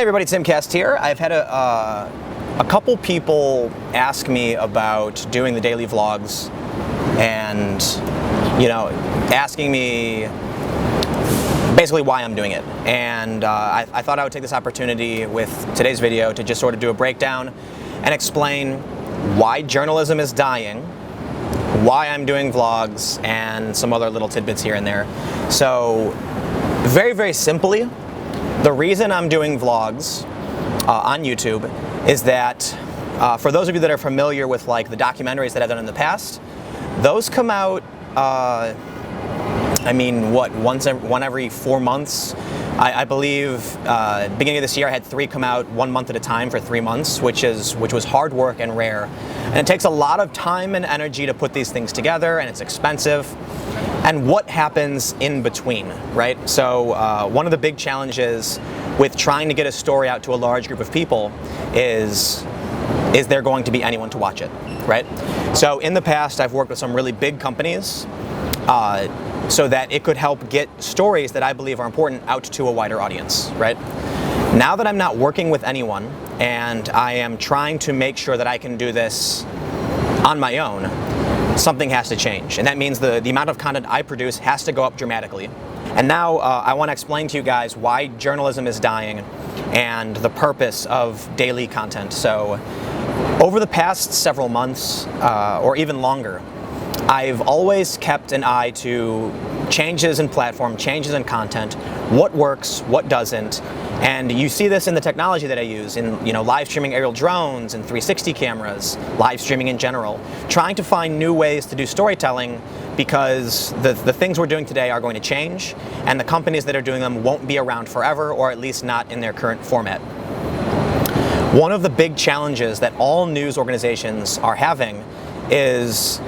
Hey everybody, Timcast here. I've had a couple people ask me about doing the daily vlogs and, asking me basically why I'm doing it. And I thought I would take this opportunity with today's video to just sort of do a breakdown and explain why journalism is dying, why I'm doing vlogs, and some other little tidbits here and there. So, very, very simply, the reason I'm doing vlogs on YouTube is that for those of you that are familiar with like the documentaries that I've done in the past, those come out, one every 4 months. I believe beginning of this year I had 3 come out 1 month at a time for 3 months, which was hard work and rare. And it takes a lot of time and energy to put these things together, and it's expensive. And what happens in between, right? So one of the big challenges with trying to get a story out to a large group of people is there going to be anyone to watch it, right? So in the past, I've worked with some really big companies so that it could help get stories that I believe are important out to a wider audience, right? Now that I'm not working with anyone and I am trying to make sure that I can do this on my own, something has to change. And that means the amount of content I produce has to go up dramatically. And now I want to explain to you guys why journalism is dying and the purpose of daily content. So over the past several months, or even longer, I've always kept an eye to changes in platform, changes in content, what works, what doesn't. And you see this in the technology that I use, in live streaming aerial drones and 360 cameras, live streaming in general, trying to find new ways to do storytelling, because the things we're doing today are going to change, and the companies that are doing them won't be around forever, or at least not in their current format. One of the big challenges that all news organizations are having is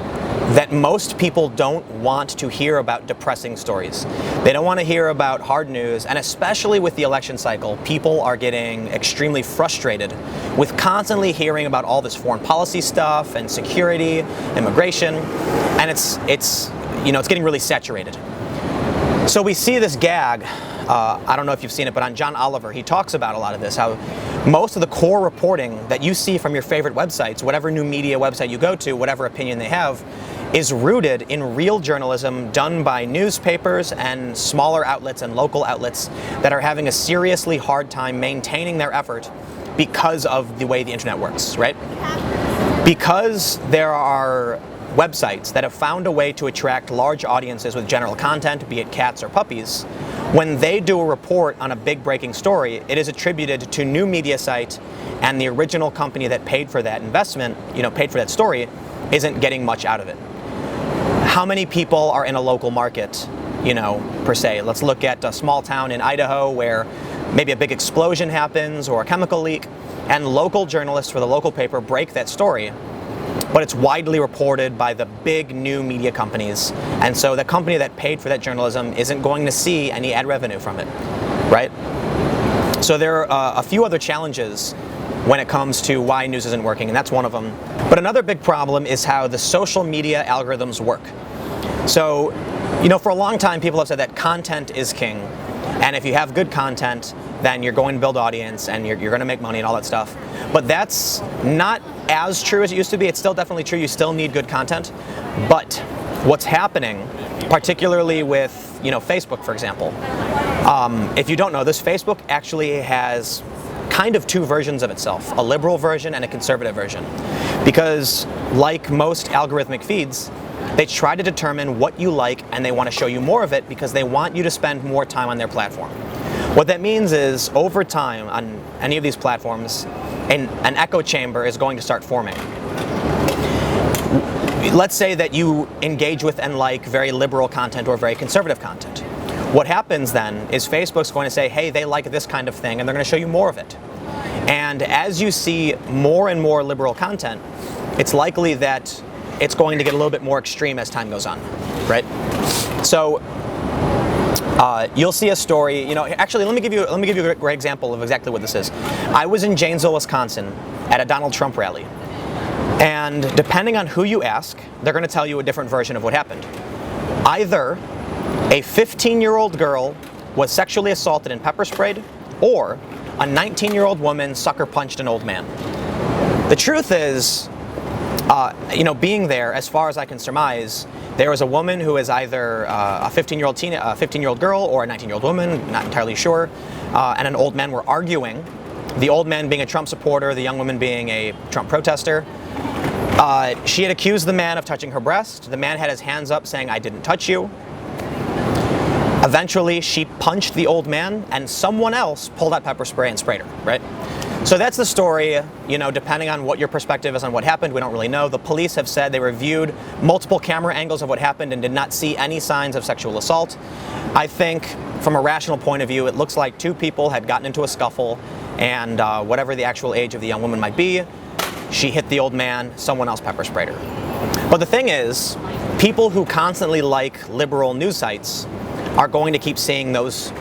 that most people don't want to hear about depressing stories. They don't want to hear about hard news, and especially with the election cycle, people are getting extremely frustrated with constantly hearing about all this foreign policy stuff and security, immigration, and it's getting really saturated. So we see this gag, I don't know if you've seen it, but on John Oliver, he talks about a lot of this, how most of the core reporting that you see from your favorite websites, whatever new media website you go to, whatever opinion they have, is rooted in real journalism done by newspapers and smaller outlets and local outlets that are having a seriously hard time maintaining their effort because of the way the internet works, right? Because there are websites that have found a way to attract large audiences with general content, be it cats or puppies, when they do a report on a big breaking story, it is attributed to new media site, and the original company that paid for that investment, paid for that story, isn't getting much out of it. How many people are in a local market, per se? Let's look at a small town in Idaho where maybe a big explosion happens or a chemical leak, and local journalists for the local paper break that story, but it's widely reported by the big new media companies, and so the company that paid for that journalism isn't going to see any ad revenue from it, right? So there are a few other challenges when it comes to why news isn't working, and that's one of them. But another big problem is how the social media algorithms work. So, for a long time people have said that content is king, and if you have good content, then you're going to build audience and you're going to make money and all that stuff. But that's not as true as it used to be. It's still definitely true, you still need good content. But what's happening, particularly with Facebook, for example, if you don't know this, Facebook actually has kind of 2 versions of itself, a liberal version and a conservative version. Because like most algorithmic feeds, they try to determine what you like, and they want to show you more of it because they want you to spend more time on their platform. What that means is, over time on any of these platforms, an echo chamber is going to start forming. Let's say that you engage with and like very liberal content or very conservative content. What happens then is Facebook's going to say, hey, they like this kind of thing, and they're going to show you more of it. And as you see more and more liberal content, it's likely that it's going to get a little bit more extreme as time goes on, right? So you'll see a story, actually let me give you a great example of exactly what this is. I was in Janesville, Wisconsin at a Donald Trump rally. And depending on who you ask, they're going to tell you a different version of what happened. Either a 15-year-old girl was sexually assaulted and pepper sprayed, or a 19-year-old woman sucker punched an old man. The truth is, being there, as far as I can surmise, there was a woman who is either a 15-year-old girl or a 19-year-old woman, not entirely sure, and an old man were arguing. The old man being a Trump supporter, the young woman being a Trump protester. She had accused the man of touching her breast. The man had his hands up saying, "I didn't touch you." Eventually, she punched the old man, and someone else pulled out pepper spray and sprayed her, right? So that's the story. Depending on what your perspective is on what happened, we don't really know. The police have said they reviewed multiple camera angles of what happened and did not see any signs of sexual assault. I think, from a rational point of view, it looks like two people had gotten into a scuffle, and whatever the actual age of the young woman might be, she hit the old man, someone else pepper sprayed her. But the thing is, people who constantly like liberal news sites are going to keep seeing those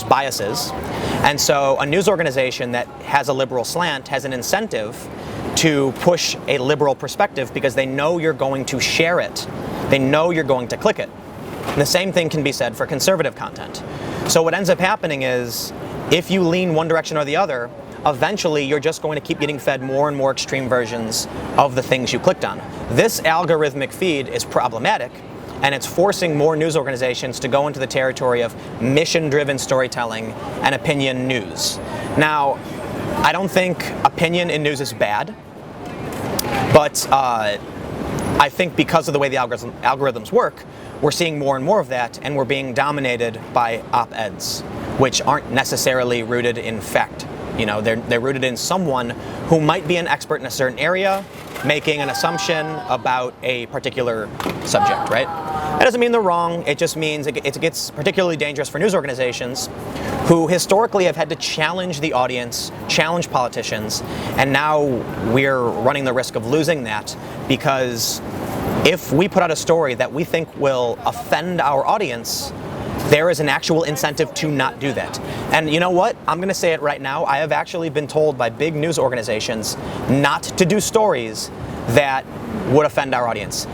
biases. And so a news organization that has a liberal slant has an incentive to push a liberal perspective because they know you're going to share it. They know you're going to click it. And the same thing can be said for conservative content. So what ends up happening is, if you lean one direction or the other, eventually you're just going to keep getting fed more and more extreme versions of the things you clicked on. This algorithmic feed is problematic, and it's forcing more news organizations to go into the territory of mission-driven storytelling and opinion news. Now, I don't think opinion in news is bad, but I think because of the way the algorithms work, we're seeing more and more of that, and we're being dominated by op-eds, which aren't necessarily rooted in fact. They're rooted in someone who might be an expert in a certain area, making an assumption about a particular subject, right? That doesn't mean they're wrong. It just means it gets particularly dangerous for news organizations who historically have had to challenge the audience, challenge politicians, and now we're running the risk of losing that because if we put out a story that we think will offend our audience, there is an actual incentive to not do that. And you know what? I'm going to say it right now. I have actually been told by big news organizations not to do stories that would offend our audience.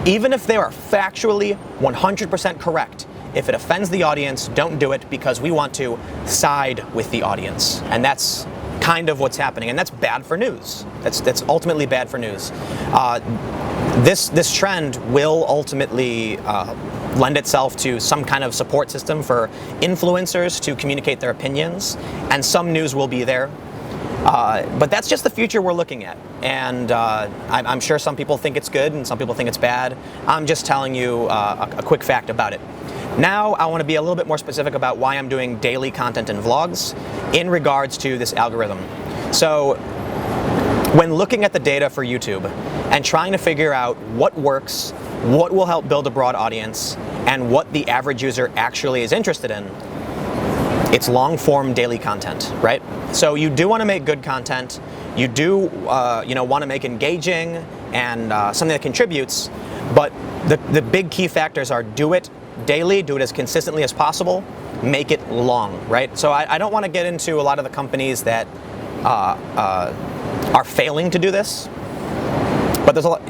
Even if they are factually 100% correct, if it offends the audience, don't do it because we want to side with the audience. And that's kind of what's happening. And that's bad for news. That's ultimately bad for news. This trend will ultimately lend itself to some kind of support system for influencers to communicate their opinions, and some news will be there. But that's just the future we're looking at. And I'm sure some people think it's good and some people think it's bad. I'm just telling you a quick fact about it. Now I want to be a little bit more specific about why I'm doing daily content and vlogs in regards to this algorithm. So when looking at the data for YouTube and trying to figure out what works, what will help build a broad audience, and what the average user actually is interested in, it's long-form daily content, right? So you do want to make good content. You do, want to make engaging and something that contributes. But the big key factors are: do it daily, do it as consistently as possible, make it long, right? So I don't want to get into a lot of the companies that are failing to do this. But there's a lot,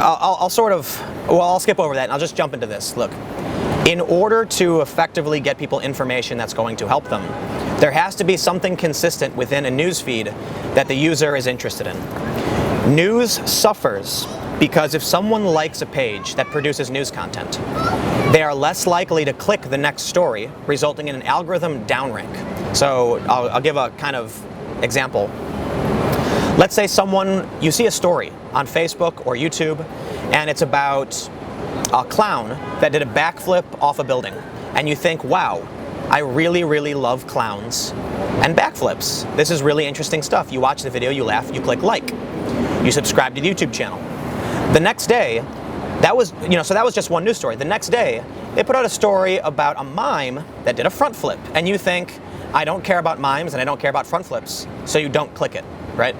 I'll skip over that and I'll just jump into this. Look. In order to effectively get people information that's going to help them, there has to be something consistent within a news feed that the user is interested in. News suffers because if someone likes a page that produces news content, they are less likely to click the next story, resulting in an algorithm downrank. So I'll give a kind of example. Let's say you see a story on Facebook or YouTube, and it's about a clown that did a backflip off a building, and you think, wow, I really, really love clowns and backflips. This is really interesting stuff. You watch the video, you laugh, you click like. You subscribe to the YouTube channel. The next day, that was just one news story. The next day, they put out a story about a mime that did a front flip, and you think, I don't care about mimes and I don't care about front flips, so you don't click it, right?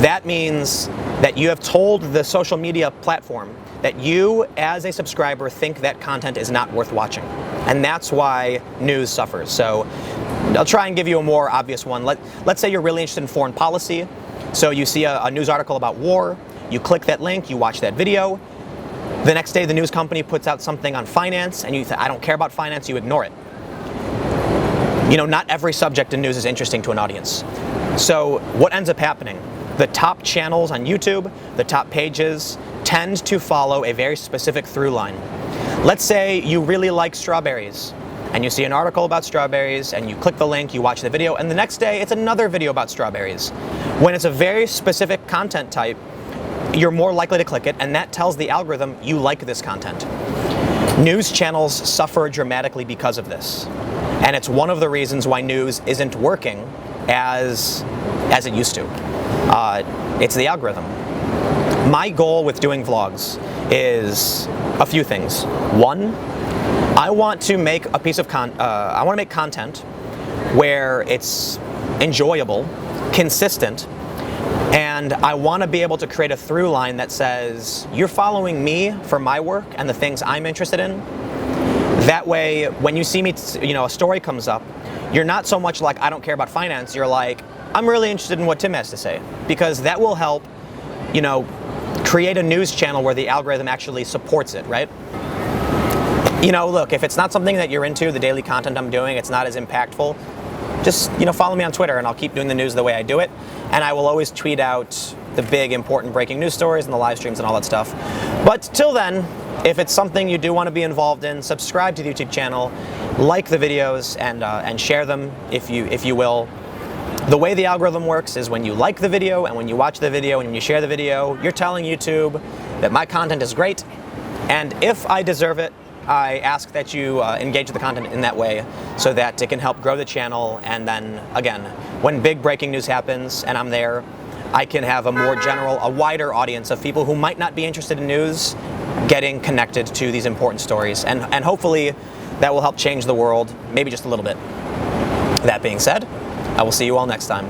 That means that you have told the social media platform that you, as a subscriber, think that content is not worth watching. And that's why news suffers. So I'll try and give you a more obvious one. Let's say you're really interested in foreign policy. So you see a news article about war, you click that link, you watch that video. The next day the news company puts out something on finance, and you say, I don't care about finance, you ignore it. not every subject in news is interesting to an audience. So what ends up happening? The top channels on YouTube, the top pages, tend to follow a very specific through line. Let's say you really like strawberries, and you see an article about strawberries, and you click the link, you watch the video, and the next day it's another video about strawberries. When it's a very specific content type, you're more likely to click it, and that tells the algorithm you like this content. News channels suffer dramatically because of this, and it's one of the reasons why news isn't working as it used to. It's the algorithm. My goal with doing vlogs is a few things. One, I want to make a piece of I want to make content where it's enjoyable, consistent, and I want to be able to create a through line that says, you're following me for my work and the things I'm interested in. That way, when you see me, a story comes up, you're not so much like, I don't care about finance, you're like, I'm really interested in what Tim has to say. Because that will help, create a news channel where the algorithm actually supports it, right? Look, if it's not something that you're into, the daily content I'm doing, it's not as impactful, just, follow me on Twitter and I'll keep doing the news the way I do it. And I will always tweet out the big, important breaking news stories and the live streams and all that stuff. But till then, if it's something you do want to be involved in, subscribe to the YouTube channel, like the videos, and share them if you will. The way the algorithm works is when you like the video and when you watch the video and when you share the video, you're telling YouTube that my content is great, and if I deserve it, I ask that you engage with the content in that way so that it can help grow the channel, and then, again, when big breaking news happens and I'm there, I can have a wider audience of people who might not be interested in news getting connected to these important stories, and hopefully that will help change the world, maybe just a little bit. That being said, I will see you all next time.